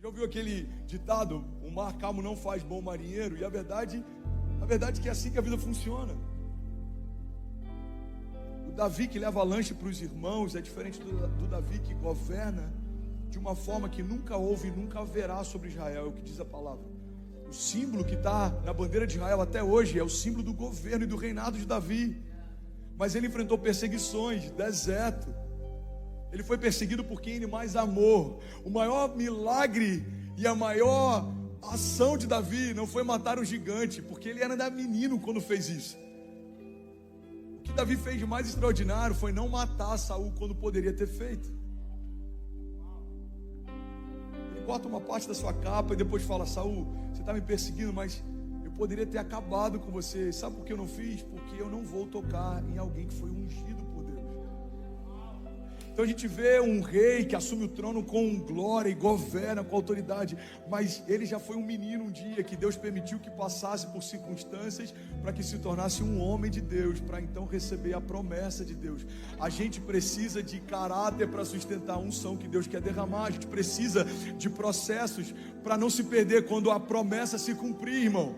Já ouviu aquele ditado, o mar calmo não faz bom marinheiro? E a verdade é que é assim que a vida funciona. O Davi que leva lanche para os irmãos é diferente do Davi que governa de uma forma que nunca houve e nunca haverá sobre Israel, é o que diz a palavra. O símbolo que está na bandeira de Israel até hoje é o símbolo do governo e do reinado de Davi. Mas ele enfrentou perseguições, deserto. Ele foi perseguido por quem ele mais amou. O maior milagre e a maior ação de Davi não foi matar um gigante, porque ele era ainda menino quando fez isso. O que Davi fez de mais extraordinário foi não matar Saul quando poderia ter feito. Ele corta uma parte da sua capa e depois fala: Saul, você está me perseguindo, mas eu poderia ter acabado com você. Sabe por que eu não fiz? Porque eu não vou tocar em alguém que foi ungido por Deus. Então a gente vê um rei que assume o trono com glória e governa com autoridade, mas ele já foi um menino um dia que Deus permitiu que passasse por circunstâncias para que se tornasse um homem de Deus, para então receber a promessa de Deus. A gente precisa de caráter para sustentar a unção que Deus quer derramar. A gente precisa de processos para não se perder quando a promessa se cumprir, irmão.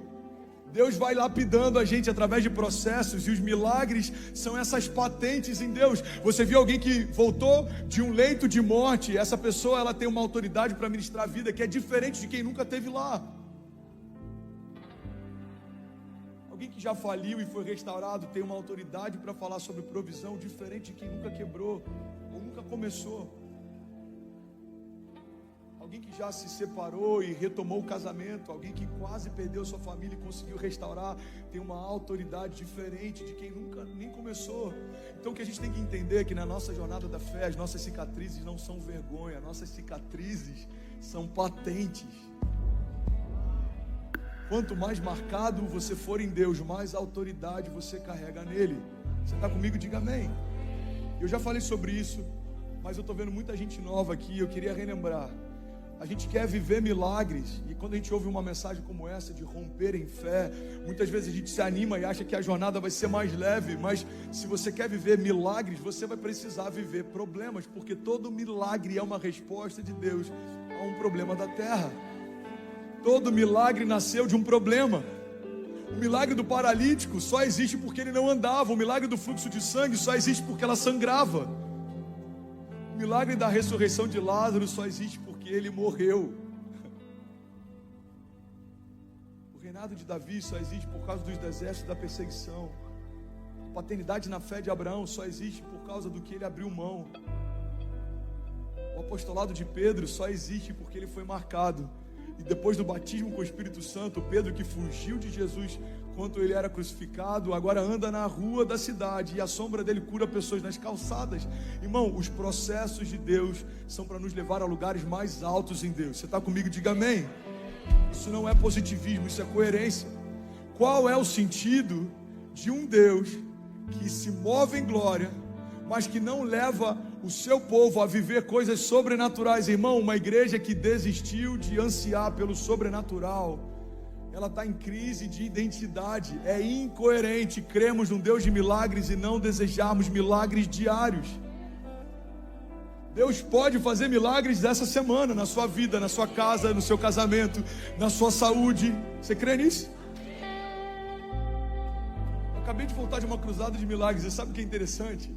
Deus vai lapidando a gente através de processos, e os milagres são essas patentes em Deus. Você viu alguém que voltou de um leito de morte? Essa pessoa, ela tem uma autoridade para ministrar a vida que é diferente de quem nunca teve lá. Alguém que já faliu e foi restaurado tem uma autoridade para falar sobre provisão diferente de quem nunca quebrou ou nunca começou. Alguém que já se separou e retomou o casamento, alguém que quase perdeu sua família e conseguiu restaurar, tem uma autoridade diferente de quem nunca nem começou. Então o que a gente tem que entender é que na nossa jornada da fé, as nossas cicatrizes não são vergonha, nossas cicatrizes são patentes. Quanto mais marcado você for em Deus, mais autoridade você carrega nele. Você está comigo? Diga amém. Eu já falei sobre isso, mas eu estou vendo muita gente nova aqui, eu queria relembrar. A gente quer viver milagres, e quando a gente ouve uma mensagem como essa de romper em fé, muitas vezes a gente se anima e acha que a jornada vai ser mais leve, mas se você quer viver milagres, você vai precisar viver problemas, porque todo milagre é uma resposta de Deus a um problema da terra. Todo milagre nasceu de um problema. O milagre do paralítico só existe porque ele não andava. O milagre do fluxo de sangue só existe porque ela sangrava. O milagre da ressurreição de Lázaro só existe porque ele morreu. O reinado de Davi só existe por causa dos desertos e da perseguição. A paternidade na fé de Abraão só existe por causa do que ele abriu mão. O apostolado de Pedro só existe porque ele foi marcado. E depois do batismo com o Espírito Santo, Pedro, que fugiu de Jesus quando ele era crucificado, agora anda na rua da cidade, e a sombra dele cura pessoas nas calçadas. Irmão, os processos de Deus são para nos levar a lugares mais altos em Deus. Você está comigo? Diga amém. Isso não é positivismo, isso é coerência. Qual é o sentido de um Deus que se move em glória, mas que não leva o seu povo a viver coisas sobrenaturais? Irmão, uma igreja que desistiu de ansiar pelo sobrenatural, ela está em crise de identidade. É incoerente cremos num Deus de milagres e não desejarmos milagres diários. Deus pode fazer milagres essa semana, na sua vida, na sua casa, no seu casamento, na sua saúde. Você crê nisso? Eu acabei de voltar de uma cruzada de milagres. E sabe o que é interessante?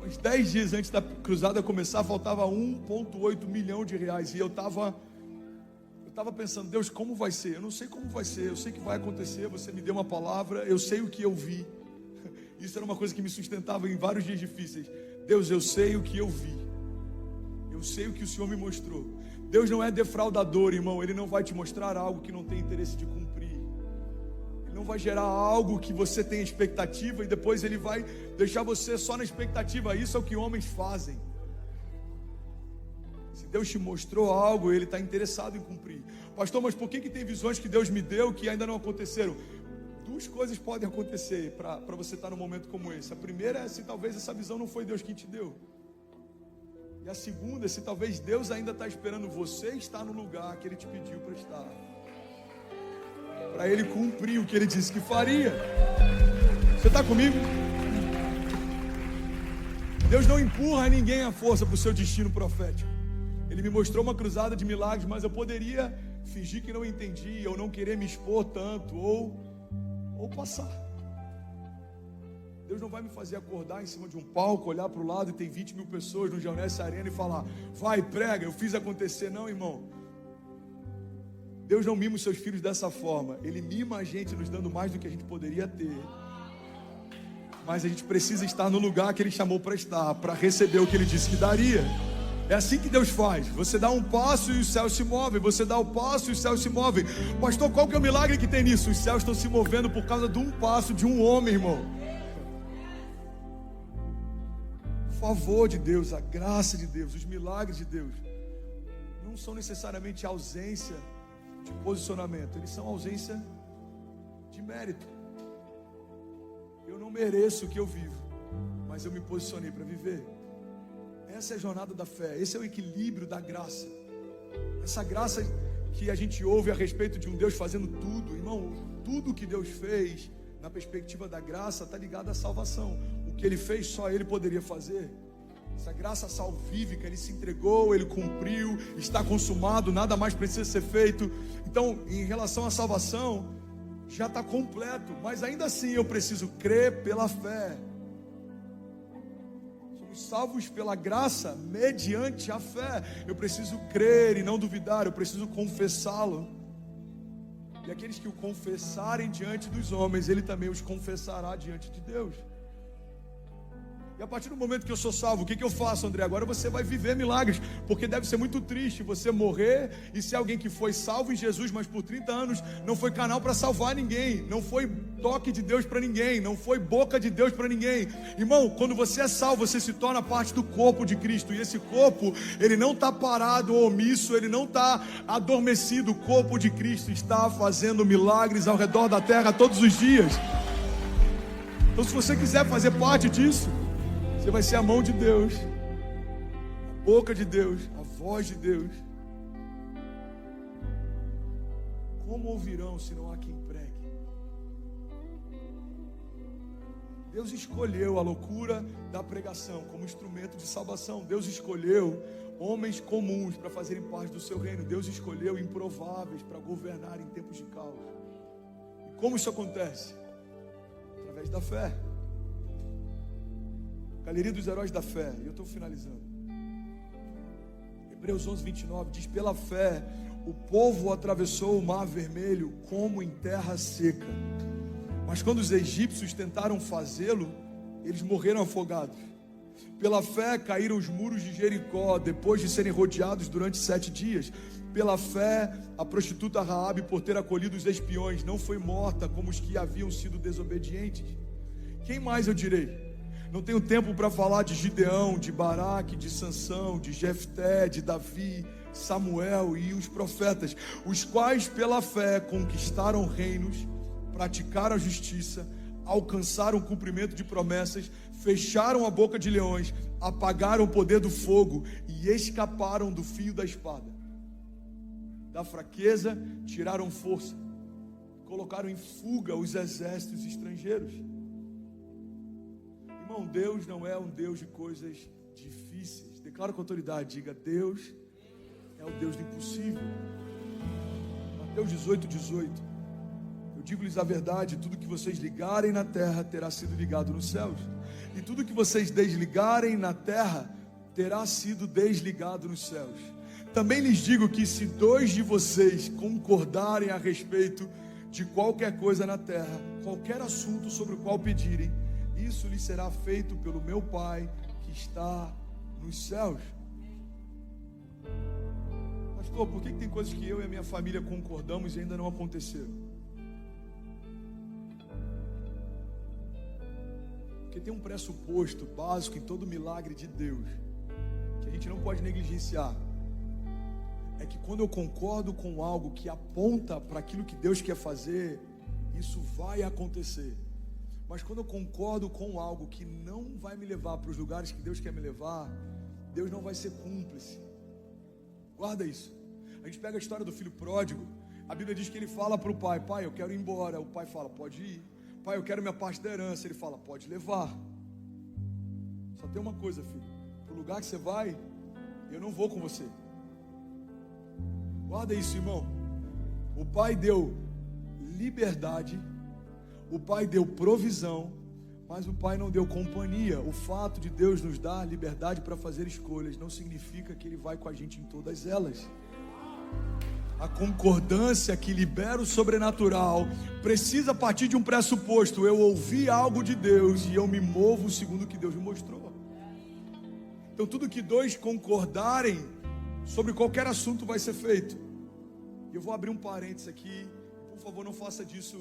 Uns 10 dias antes da cruzada começar, faltava 1,8 milhão de reais. E eu estava pensando: Deus, como vai ser? Eu não sei como vai ser, eu sei que vai acontecer. Você me deu uma palavra, eu sei o que eu vi. Isso era uma coisa que me sustentava em vários dias difíceis. Deus, eu sei o que eu vi, eu sei o que o Senhor me mostrou. Deus não é defraudador, irmão. Ele não vai te mostrar algo que não tem interesse de cumprir. Ele não vai gerar algo que você tem expectativa e depois ele vai deixar você só na expectativa. Isso é o que homens fazem. Se Deus te mostrou algo, ele está interessado em cumprir. Pastor, mas por que tem visões que Deus me deu que ainda não aconteceram? Duas coisas podem acontecer para você estar num momento como esse. A primeira é se talvez essa visão não foi Deus quem te deu. E a segunda é se talvez Deus ainda está esperando você estar no lugar que Ele te pediu para estar, para Ele cumprir o que Ele disse que faria. Você está comigo? Deus não empurra ninguém à força para o seu destino profético. Ele Ele me mostrou uma cruzada de milagres, mas eu poderia fingir que não entendi, ou não querer me expor tanto, ou passar. Deus não vai me fazer acordar em cima de um palco, olhar para o lado e tem 20 mil pessoas no Geonesse Arena e falar: vai, prega, eu fiz acontecer. Não, irmão. Deus não mima os seus filhos dessa forma. Ele mima a gente nos dando mais do que a gente poderia ter. Mas a gente precisa estar no lugar que Ele chamou para estar, para receber o que Ele disse que daria. É assim que Deus faz. Você dá um passo e os céus se movem. Você dá o passo e os céus se movem. Pastor, qual que é o milagre que tem nisso? Os céus estão se movendo por causa de um passo de um homem, irmão. O favor de Deus, a graça de Deus, os milagres de Deus não são necessariamente ausência de posicionamento. Eles são ausência de mérito. Eu não mereço o que eu vivo, mas eu me posicionei para viver. Essa é a jornada da fé. Esse é o equilíbrio da graça. Essa graça que a gente ouve a respeito de um Deus fazendo tudo. Irmão, tudo que Deus fez na perspectiva da graça está ligado à salvação. O que Ele fez só Ele poderia fazer. Essa graça salvífica, Ele se entregou, Ele cumpriu, está consumado, nada mais precisa ser feito. Então, em relação à salvação, já está completo, mas ainda assim eu preciso crer pela fé. Somos salvos pela graça mediante a fé. Eu preciso crer e não duvidar, eu preciso confessá-lo. E aqueles que o confessarem diante dos homens, Ele também os confessará diante de Deus. E a partir do momento que eu sou salvo, o que eu faço, André? Agora você vai viver milagres, porque deve ser muito triste você morrer e ser alguém que foi salvo em Jesus, mas por 30 anos não foi canal para salvar ninguém, não foi toque de Deus para ninguém, não foi boca de Deus para ninguém. Irmão, quando você é salvo, você se torna parte do corpo de Cristo, e esse corpo, ele não está parado ou omisso, ele não está adormecido. O corpo de Cristo está fazendo milagres ao redor da terra todos os dias. Então, se você quiser fazer parte disso, você vai ser a mão de Deus, a boca de Deus, a voz de Deus. Como ouvirão se não há quem pregue? Deus escolheu a loucura da pregação como instrumento de salvação. Deus escolheu homens comuns para fazerem parte do seu reino. Deus escolheu improváveis para governar em tempos de caos. E como isso acontece? Através da fé. Galeria dos heróis da fé. E eu estou finalizando. Hebreus 11, 29 diz: pela fé o povo atravessou o mar vermelho como em terra seca. Mas quando os egípcios tentaram fazê-lo, eles morreram afogados. Pela fé caíram os muros de Jericó, depois de serem rodeados durante 7 dias. Pela fé, a prostituta Raabe, por ter acolhido os espiões, não foi morta como os que haviam sido desobedientes. Quem mais eu direi? Não tenho tempo para falar de Gideão, de Baraque, de Sansão, de Jefté, de Davi, Samuel e os profetas, os quais pela fé conquistaram reinos, praticaram a justiça, alcançaram o cumprimento de promessas, fecharam a boca de leões, apagaram o poder do fogo e escaparam do fio da espada. Da fraqueza tiraram força, colocaram em fuga os exércitos estrangeiros. Irmão, Deus não é um Deus de coisas difíceis. Declaro com autoridade, diga: Deus é o Deus do impossível. Mateus 18, 18. Eu digo-lhes a verdade: tudo que vocês ligarem na terra terá sido ligado nos céus, e tudo que vocês desligarem na terra terá sido desligado nos céus. Também lhes digo que se 2 de vocês concordarem a respeito de qualquer coisa na terra, qualquer assunto sobre o qual pedirem, isso lhe será feito pelo meu Pai que está nos céus. Pastor, por que tem coisas que eu e a minha família concordamos e ainda não aconteceram? Porque tem um pressuposto básico em todo milagre de Deus, que a gente não pode negligenciar. É que quando eu concordo com algo que aponta para aquilo que Deus quer fazer, isso vai acontecer. Mas quando eu concordo com algo que não vai me levar para os lugares que Deus quer me levar, Deus não vai ser cúmplice. Guarda isso. A gente pega a história do filho pródigo. A Bíblia diz que ele fala para o pai: pai, eu quero ir embora. O pai fala: pode ir. Pai, eu quero minha parte da herança. Ele fala: pode levar. Só tem uma coisa, filho: para o lugar que você vai, eu não vou com você. Guarda isso, irmão. O Pai deu liberdade, o Pai deu provisão, mas o Pai não deu companhia. O fato de Deus nos dar liberdade para fazer escolhas não significa que Ele vai com a gente em todas elas. A concordância que libera o sobrenatural precisa partir de um pressuposto: eu ouvi algo de Deus e eu me movo segundo o que Deus me mostrou. Então tudo que dois concordarem sobre qualquer assunto vai ser feito. E eu vou abrir um parênteses aqui. Por favor, não faça disso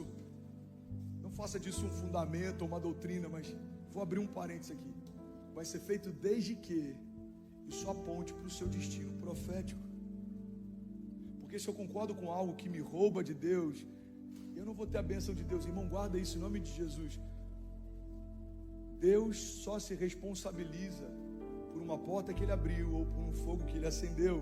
um fundamento ou uma doutrina, mas vou abrir um parênteses aqui. Vai ser feito desde que isso aponte para o seu destino profético. Porque se eu concordo com algo que me rouba de Deus, eu não vou ter a bênção de Deus. Irmão, guarda isso em nome de Jesus. Deus só se responsabiliza por uma porta que Ele abriu ou por um fogo que Ele acendeu.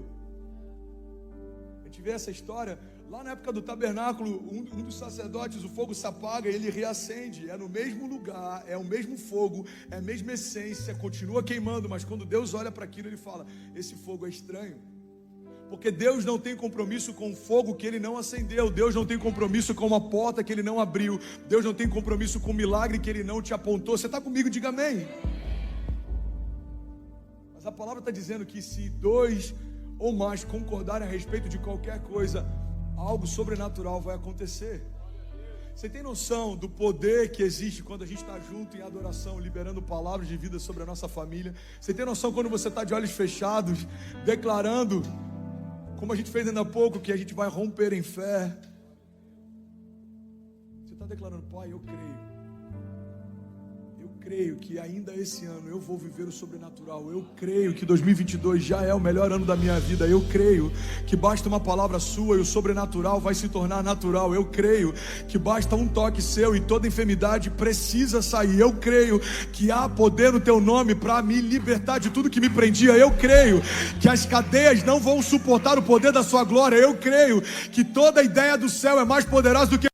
A gente vê essa história lá na época do tabernáculo. Um dos sacerdotes, o fogo se apaga e ele reacende. É no mesmo lugar, é o mesmo fogo, é a mesma essência, continua queimando. Mas quando Deus olha para aquilo, Ele fala: esse fogo é estranho. Porque Deus não tem compromisso com o fogo que Ele não acendeu. Deus não tem compromisso com uma porta que Ele não abriu. Deus não tem compromisso com um milagre que Ele não te apontou. Você está comigo? Diga amém. Mas a palavra está dizendo que se dois ou mais concordarem a respeito de qualquer coisa, algo sobrenatural vai acontecer. Você tem noção do poder que existe quando a gente está junto em adoração, liberando palavras de vida sobre a nossa família? Você tem noção quando você está de olhos fechados, declarando, como a gente fez ainda há pouco, que a gente vai romper em fé? Você está declarando: Pai, eu creio que ainda esse ano eu vou viver o sobrenatural. Eu creio que 2022 já é o melhor ano da minha vida. Eu creio que basta uma palavra sua e o sobrenatural vai se tornar natural. Eu creio que basta um toque seu e toda enfermidade precisa sair. Eu creio que há poder no teu nome para me libertar de tudo que me prendia. Eu creio que as cadeias não vão suportar o poder da sua glória. Eu creio que toda a ideia do céu é mais poderosa do que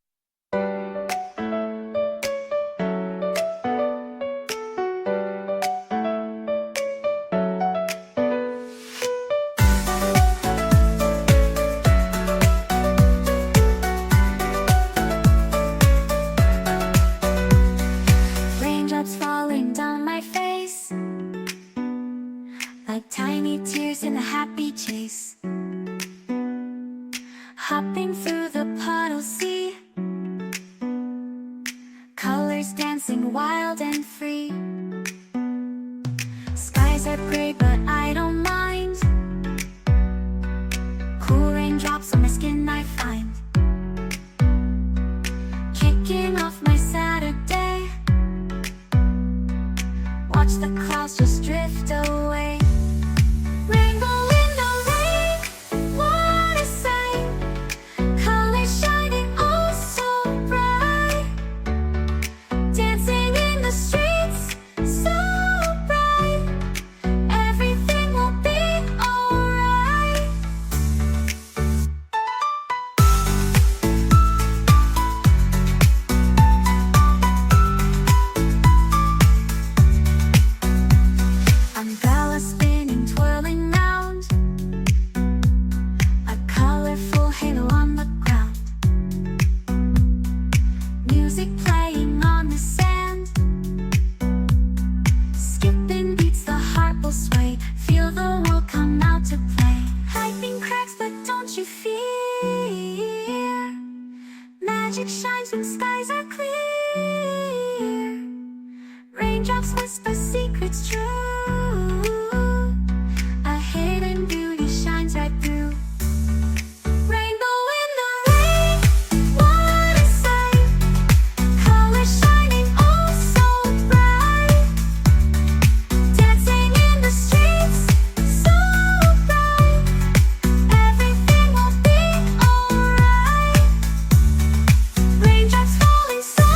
like tiny tears in a happy chase, hopping through the puddle sea, colors dancing wild and free. Skies are gray but I don't mind, cool raindrops on my skin I find, kicking off my Saturday, watch the clouds just drift away. Rainbow in the rain, what a sight, colors shining oh so bright, dancing in the streets so bright, everything will be alright. Umbrella spinning, twirling round, a colorful halo on the ground, music playing on the sand, skipping beats, the heart will sway, feel the world come out to play. Lightning cracks but don't you fear, magic shines when skies are clear, raindrops whisper secrets true, a hidden beauty shines right through. Rainbow in the rain, what a sight, colors shining oh so bright, dancing in the streets so bright, everything will be alright. Raindrops falling so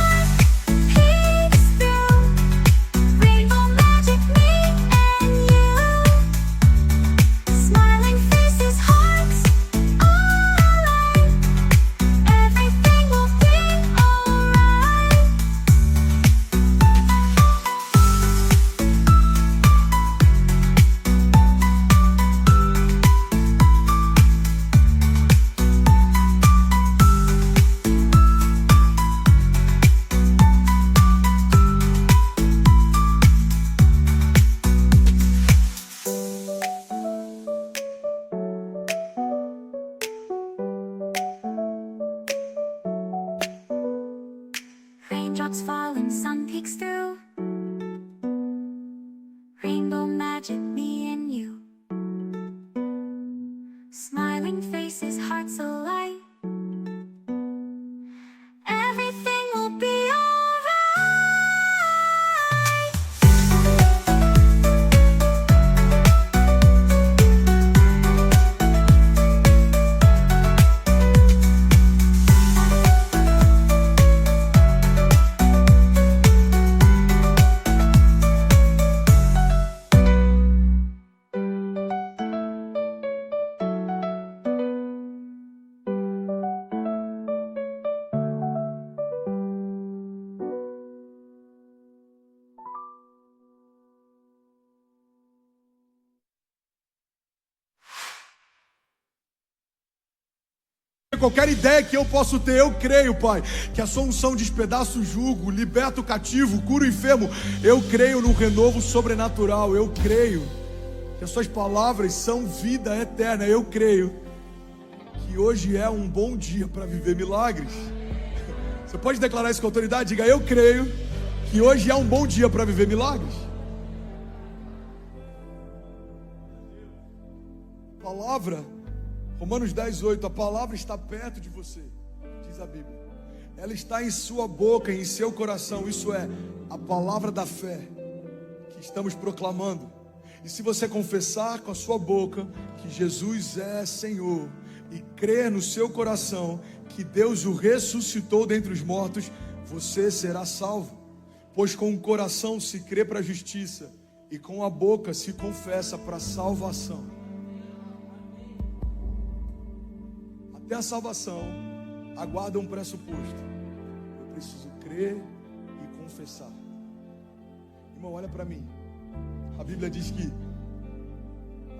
Raindrops fall and sun peeks through. Rainbow magic, me and you. Smiling faces, hearts alight. Everything will be alright. Qualquer ideia que eu posso ter, eu creio, Pai, que a sua unção despedaça o jugo, liberta o cativo, cura o enfermo. Eu creio no renovo sobrenatural. Eu creio que as suas palavras são vida eterna. Eu creio que hoje é um bom dia para viver milagres. Você pode declarar isso com autoridade? Diga: eu creio que hoje é um bom dia para viver milagres. Palavra, Romanos 10:8, a palavra está perto de você, diz a Bíblia. Ela está em sua boca, em seu coração. Isso é a palavra da fé que estamos proclamando. E se você confessar com a sua boca que Jesus é Senhor e crer no seu coração que Deus o ressuscitou dentre os mortos, você será salvo. Pois com o coração se crê para a justiça e com a boca se confessa para a salvação. Até a salvação aguarda um pressuposto. Eu preciso crer e confessar. Irmão, olha para mim. A Bíblia diz que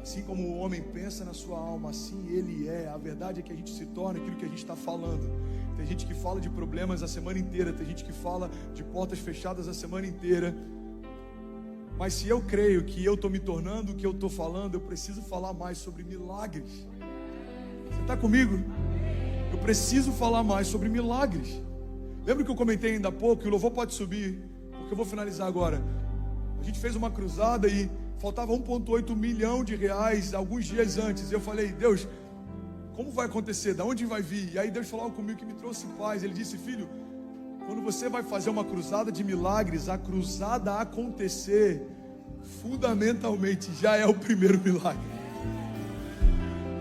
assim como o homem pensa na sua alma, assim ele é. A verdade é que a gente se torna aquilo que a gente está falando. Tem gente que fala de problemas a semana inteira, tem gente que fala de portas fechadas a semana inteira. Mas se eu creio que eu estou me tornando o que eu estou falando, eu preciso falar mais sobre milagres. Você está comigo? Eu preciso falar mais sobre milagres. Lembra que eu comentei ainda há pouco, e o louvor pode subir, porque eu vou finalizar agora. A gente fez uma cruzada e faltava 1,8 milhão de reais alguns dias antes. E eu falei: Deus, como vai acontecer? Da onde vai vir? E aí Deus falou comigo que me trouxe paz. Ele disse: filho, quando você vai fazer uma cruzada de milagres, a cruzada acontecer, fundamentalmente já é o primeiro milagre.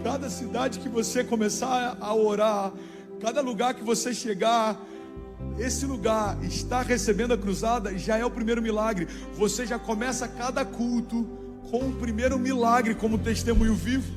Cada cidade que você começar a orar, cada lugar que você chegar, esse lugar está recebendo a cruzada, já é o primeiro milagre. Você já começa cada culto com o primeiro milagre como testemunho vivo.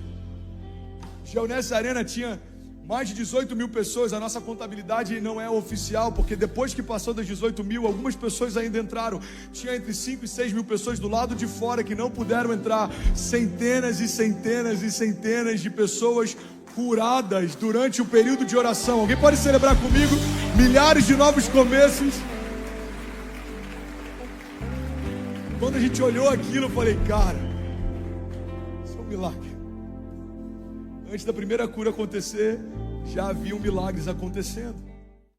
Geonesse Arena tinha mais de 18 mil pessoas. A nossa contabilidade não é oficial, porque depois que passou das 18 mil, algumas pessoas ainda entraram. Tinha entre 5 e 6 mil pessoas do lado de fora que não puderam entrar. Centenas e centenas e centenas de pessoas curadas durante o período de oração. Alguém pode celebrar comigo? Milhares de novos começos. Quando a gente olhou aquilo, eu falei: cara, isso é um milagre. Antes da primeira cura acontecer, já haviam milagres acontecendo.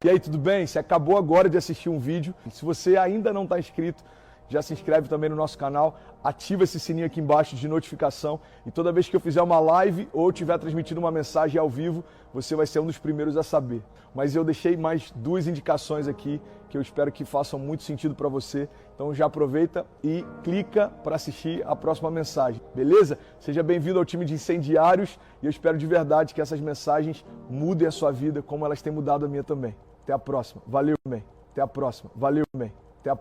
E aí, tudo bem? Você acabou agora de assistir um vídeo. Se você ainda não está inscrito, já se inscreve também no nosso canal, ativa esse sininho aqui embaixo de notificação e toda vez que eu fizer uma live ou estiver transmitindo uma mensagem ao vivo, você vai ser um dos primeiros a saber. Mas eu deixei mais 2 indicações aqui que eu espero que façam muito sentido para você. Então já aproveita e clica para assistir a próxima mensagem, beleza? Seja bem-vindo ao time de incendiários e eu espero de verdade que essas mensagens mudem a sua vida como elas têm mudado a minha também. Até a próxima. Valeu, bem. Até a próxima. Valeu, bem. Até a